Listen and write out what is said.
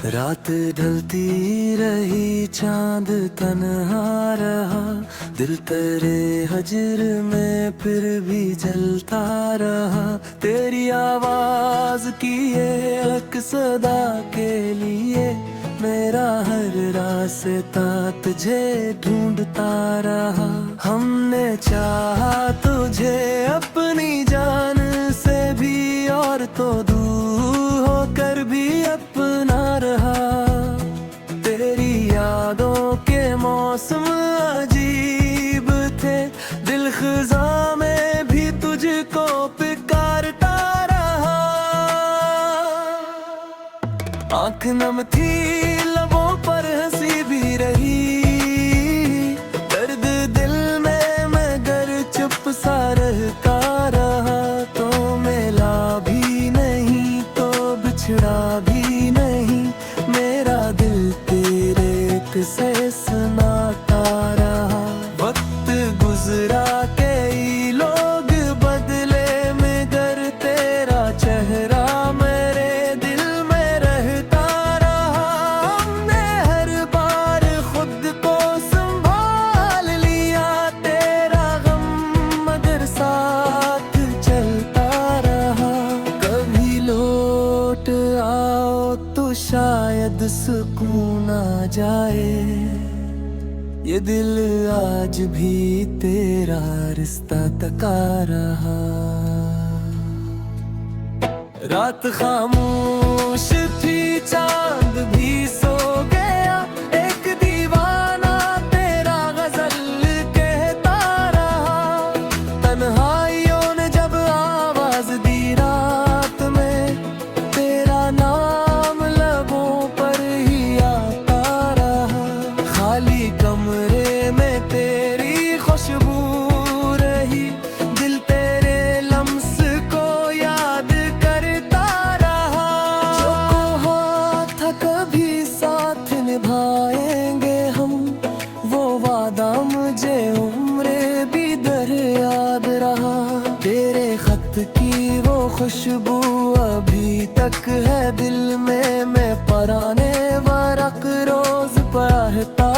रात ढलती रही, चांद तन्हा रहा, दिल तेरे हजर में फिर भी जलता रहा। तेरी आवाज की एक सदा के लिए मेरा हर रास्ता तुझे ढूंढता रहा। हमने चाहा तुझे अपनी जान से भी, और तो दूर होकर भी अपना रहा। तेरी यादों के मौसम अजीब थे, दिल खज़ा में भी तुझको पुकारता रहा। आँख नम थी, लबों पर हंसी भी रही, दर्द दिल में मगर चुप सा रहता रहा। तो मिला भी नहीं तो बिछड़ा भी नहीं, मेरा दिल तेरे से सुनाता रहा। वक्त गुजरा कई लोग बदले, मगर तेरा चेहरा मेरे दिल में रहता रहा। हमने हर बार खुद को संभाल लिया, तेरा गम मगर साथ चलता रहा। कभी लौट आओ तो शायद सुकून आ जाए, ये दिल आज भी तेरा रिश्ता तका रहा। रात खामोश थी, चांद भी सो गया, एक दीवाना तेरा गजल कहता रहा। तन्हाइयों ने जब आवाज दी रात में, तेरा नाम लबों पर ही आता रहा। खाली कमरे में तेरी खुशबू रही, दिल तेरे लम्स को याद करता रहा। जो कहा था कभी साथ निभाएंगे हम, वो वादा मुझे उम्र भी दर याद रहा। तेरे खत की वो खुशबू अभी तक है दिल में, मैं पराने वरक रोज पढ़ता